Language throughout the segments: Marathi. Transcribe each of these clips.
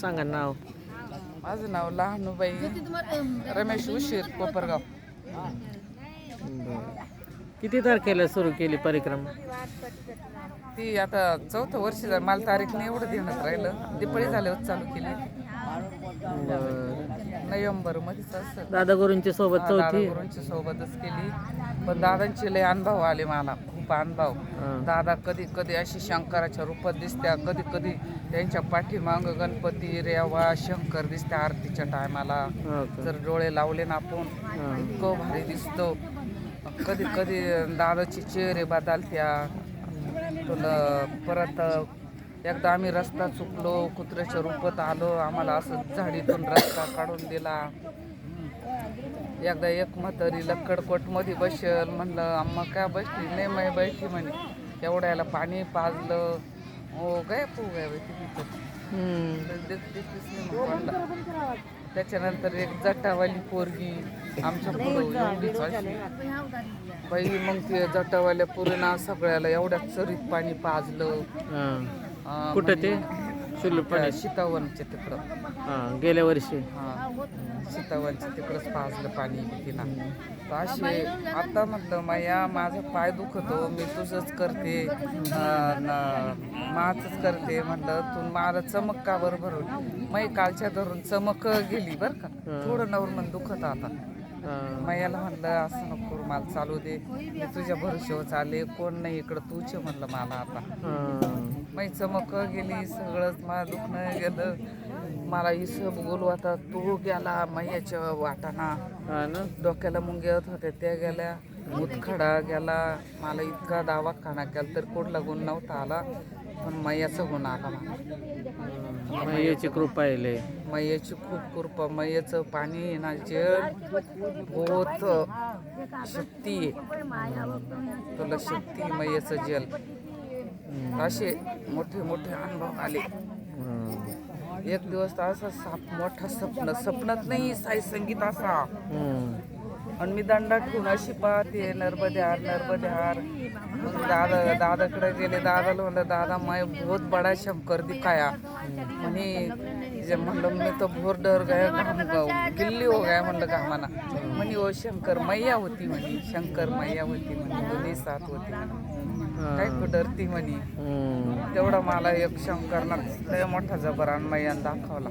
सांगा नाव. माझं नाव लहानूबाई रमेश उशीर कोपरगाव. किती तारखेला सुरू केली परिक्रमा? ती आता 4थं वर्ष झालं. मला तारीख नाही एवढं देण्यात राहिलं. दिपाळी झाल्यावर चालू केली. नोव्हेंबर मध्येच असं दादा गुरूंच्या सोबत चौथी. गुरूंच्या सोबतच केली. पण दादांचे लय अनुभव आले मला, खूप अनुभव. दादा कधी कधी अशी शंकराच्या रूपात दिसत्या, कधी कधी त्यांच्या पाठीमाग गणपती रेवा शंकर दिसत्या आरतीच्या टायमाला. जर डोळे लावले ना आपण इतकं भारी दिसतो. कधी कधी दादाचे चेहरे बदलत्या. तुला परत एकदा आम्ही रस्ता चुकलो, कुत्र्याच्या रूपात आलो, आम्हाला असं झाडीतून रस्ता काढून दिला. एकदा एक म्हातारी लक्कडकोटमध्ये बसेल, म्हणलं अम्मा काय बसली? नाही मै बैठी म्हणे. एवढ्याला पाणी पाजलं. हो काय पो त्याच्यानंतर एक जटावाली पोरगी आमच्या पुढं एवढीच अशी बाई. मग ते जटावाल्या पोरीना सगळ्याला एवढ्या चरीत पाणी पाजलं. कुठं ते सीतावनच्या तिकडं गेल्या वर्षी. सीतावनच्या तिकडंच पाजलं पाणी तिला. अशी आता म्हटलं माया माझा पाय दुखतो, मी तुझंच करते, माझंच करते. म्हटलं तू मला चमक का बरोबर होती? मै कालच्या धरून चमक गेली बरं का. थोडं नवरमन दुखत आता. मैयाला म्हणलं असं नको मला चालू दे, मी तुझ्या भरोश्यावर चाले, कोण नाही इकडं तूच म्हणलं मला आता. मै चमक गेली, सगळंच मला दुखणं गेलं. मला हिशोब बोलू आता तो गेला मैयाच्या वाटाना. डोक्याला मुंग्यात होते त्या गेल्या, मुतखडा गेला. मला इतका दवाखाना केला तर कुठला गुण नव्हता आला, पण मैयाचा गुण आला मला. मैयाची कृपा आहे. मैयाची खूप कृपा. मैयाचं पाणी ना जल बहुत शक्ती आहे. तुला शक्ती मैयाचं जल. असे मोठे मोठे अनुभव आले. एक दिवस असा मोठा स्वप्नात नाही साई संगीत असा. आणि मी दंडा ठेवून अशी पाहते नर्मदे हार. मग दादाकडे गेले. दादाला म्हणलं दादा मैं बहुत बडा शंकर दिखाया म्हणे. म्हणलं मी तो भोर डर गया घाम गिल्ली हो गया म्हणलं घामाना. म्हणे ओ शंकर मैया होती म्हणे. शंकर मैया होती म्हणे. दोन्ही साथ होती म्हणे. काय डरती म्हणे. तेवढा मला एक शंकरना लय मोठा जबरान मैयान दाखवला.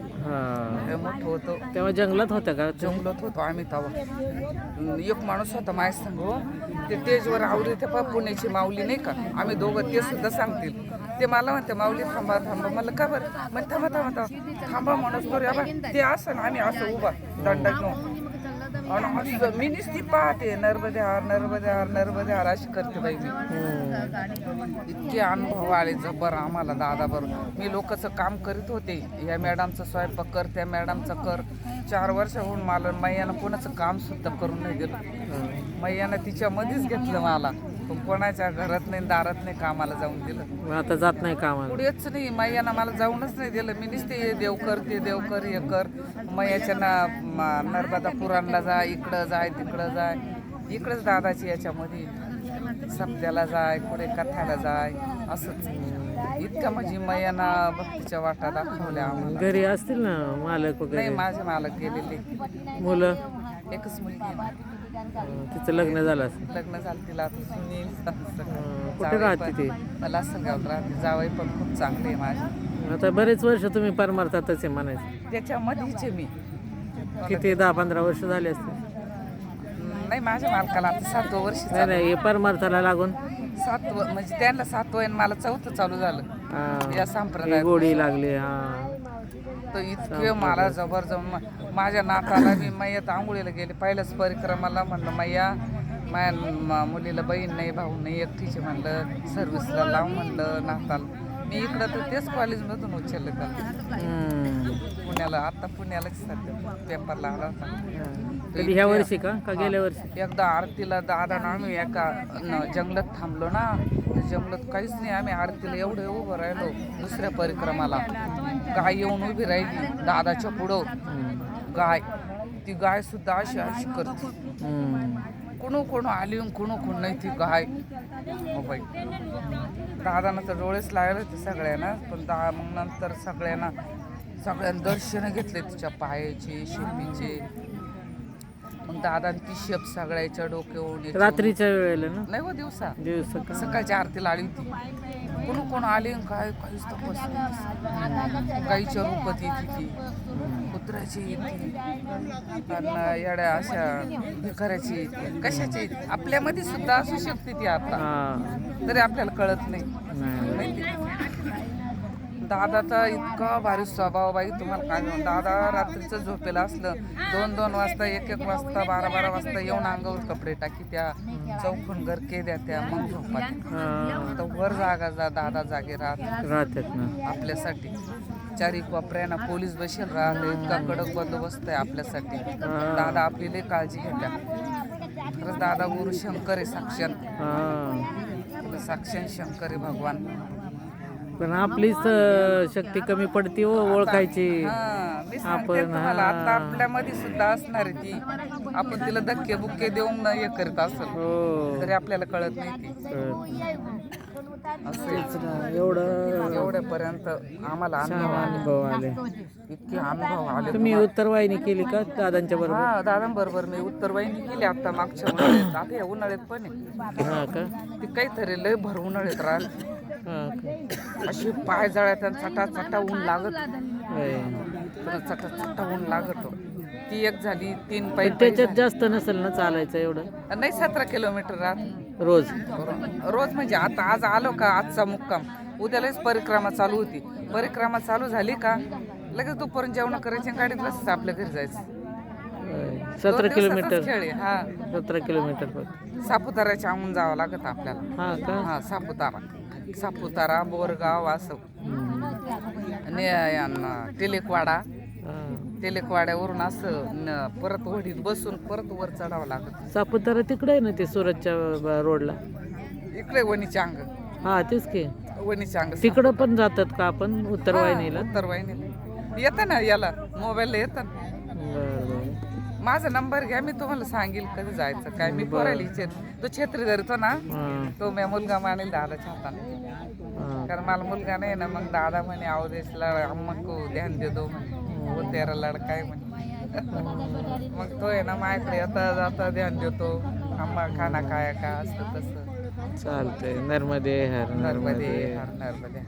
लय मोठं होतो. तेव्हा जंगलात होत्या का? जंगलात होतो आम्ही तेव्हा. एक माणूस होता माझ्या संग. ते स्टेजवर आवडी ते पुण्याची माऊली नाही का, आम्ही दोघं ते सुद्धा सांगतील. ते मला म्हणते माऊली थांबा थांबा. मला का बरं? मग थांबा थांबा माणूस बरं. ते असं ना आम्ही असं उभा दंडा घेऊन आणि असं मी नुसती पाहते नर्मदे हार अशी करते बाई मी. इतके अनुभव आले जबर आम्हाला दादा बरोबर. मी लोकांचं काम करीत होते. या मॅडमचा स्वयंपाक कर, त्या मॅडमचा कर. 4 वर्षाहून मला मैयानं कोणाचं काम सुद्धा करून नाही दिलं. मैयानं तिच्यामध्येच घेतलं मला. पण कोणाच्या घरात नाही दारात नाही कामाला जाऊन दिलं. आता जात नाही कामाला पुढेच नाही. मैयानं मला जाऊनच नाही दिलं. मी नुसते देव कर ते देव कर हे कर. मैयाच्या नर्मदा पुराणला जाय, इकडं जाय तिकडं जाय. इकडंच दादाची याच्यामध्ये सप्त्याला जाय, पुढे कथाला जाय. असंच इतका म्हणजे मैयाना भक्तीच्या वाटा दाखवल्या आम्हाला. घरी असतील ना मालक वगैरे? नाही माझे मालक गेलेले. मुलं? एकच मुलगी आहे. तिचं लग्न झालं असेल? लग्न झालं तिला. कुठे राहते ती? मला असं गावात राहते. जावई पण खूप चांगले आहे माझे. आता बरेच वर्ष तुम्ही परमार्थातच आहे म्हणायचं. त्याच्यामध्येच मी किती 10-15 वर्ष झाले असते? नाही माझ्या मालकाला आता 7वं वर्ष. नाही हे परमार्थाला लागून 7वं म्हणजे त्यांना 7वं आणि मला 4थं चालू झालं या संप्रदाय. गोडी लागली. तर इतके मला जबर जाऊन माझ्या नाताला मी मैयात आंघोळीला गेले. पहिल्याच परिक्रमाला म्हणलं मैया माझ्या मुलीला बहीण नाही भाऊ नाही एकटीचे म्हणलं सर्व्हिसला लाव म्हणलं नाताला. मी इकडं तर तेच कॉलेजमधून उचललं त्याला पुण्याला. आता पुण्यालाच सध्या पेपरला आला होता. कधी ह्या वर्षी का गेल्या वर्षी? एकदा आरतीला दादा ना आम्ही एका जंगलात थांबलो ना. जंगलात काहीच नाही. आम्ही आरतीला एवढं उभं राहिलो. दुसऱ्या परिक्रमाला गाय येऊन उभी राहिली दादाच्या पुढं. गाय ती गाय सुद्धा अशी अशी करते. कोण आली कोण नाही ती गाय. बाई दादानं तर डोळेच लागले होते सगळ्यांना. पण मग नंतर सगळ्यांना सगळ्यांनी दर्शन घेतले तिच्या पायाचे शेपीचे. मग दादांनी ती शेप सगळ्याच्या डोक्यावरून याच्यावरून- रात्रीच्या वेळेला ना नाही हो दिवसा दिवस का सकाळच्या आरतीला आली होती. कोण कोण आले आणि काय काहीच तपास गाईच्या रूपात येते ती, कुत्र्याची येते आणि येड्या अशा भिकाऱ्याची येते, कशाची येते. आपल्यामध्ये सुद्धा असू शकते ती आता, हा तरी आपल्याला कळत नाही. नाही. माहिती दादाचा इतका भारी स्वभाव बाई, तुम्हाला काय सांगू. दादा रात्रीचं झोपेला असलं 2-2 वाजता 1-1 वाजता 12-12 वाजता येऊन अंगावर कपडे टाकी त्या चौकून गरके द्या त्या मग झोपात. हा तर वर जागा दादा जागे राहतात ना आपल्यासाठी. चारी कोपऱ्यानं पोलीस बसेल राहते, इतका कडक बंदोबस्त आहे आपल्यासाठी. दादा आपली लई काळजी घेतात. खरंच दादा गुरु शंकर आहे, हा साक्षात शंकर आहे भगवान. पण आपलीच शक्ती कमी पडते हो ओळखायची. हा, मी सांगते आपण तुम्हाला, आता आपल्यामध्ये सुद्धा असणार आहे ती. आपण तिला धक्के बुक्के देऊन हे करीत असेल हो तरी आपल्याला कळत नाही ती. असं आहे. एवढ्यापर्यंत आम्हाला अनुभव आले. इतके अनुभव आले. तुम्ही उत्तरवाहिनी केली का दादांच्या बरोबर? हा दादांबरोबर मी उत्तरवाहिनी केली आता मागच्या उन्हाळ्यात. आता या उन्हाळ्यात पण आहे. हा का ती काहीतरी लय भर उन्हाळ्यात राहत हा का अशी पाय जळ्यात आणि चटा चटा ऊन लागत. होय. चटा चटा ऊन लागत. ती एक झाली 3 पायी पण त्याच्यात जास्त नसेल ना चालायचं एवढं? नाही 17 किलोमीटर राहत रोज? रोज म्हणजे आता आज आलो का आजचा मुक्काम, उद्यालाच परिक्रमा चालू होती. परिक्रमा चालू झाली का लगेच दुपारून जेवण करायचे आणि गाडीत बसायचं आपल्या घरी जायचं. होय. 2 17 दिवसाचाच किलोमीटर? खेळ आहे. हा 17 किलोमीटर फक्त? सापुताऱ्याच्या आमून जावं लागत आपल्याला. हा का हा सापुतारा बोरगाव असं. आणि टिलेकवाडा, हा. टिलेकवाड्यावरून असं परत वडीत बसून परत वर चढावं लागत. सापुतारा तिकडे आहे ना ते सुरतच्या रोडला? इकडे वणीच्या अंग, हा तेच की. वणीच्या अंग तिकडं पण जातात का आपण उत्तरवाहिनीला? उत्तरवाहिनीला येतं ना, याला मोबाईलला येतं ना. बरं बरं. माझा नंबर घ्या, मी तुम्हाला सांगेल कधी जायचं काय. मी पोरायला इच्छित तो छत्री धरतो ना, हा, तो मी मुलगा मानेल दादाच्या हाताने. हा. कारण मला मुलगा नाही ना, मग दादा म्हणे अवदेशला अम्मा को ध्यान दे दो म्हणे, वो तेरा लडका आहे म्हणे. मग तो आहे ना माझ्याकडे येता जाता ध्यान देतो. अम्मा खाना खाया का असं तसं. चालतंय. नर्मदे हर नर्मदे नर्मदे. हर नर्मदे.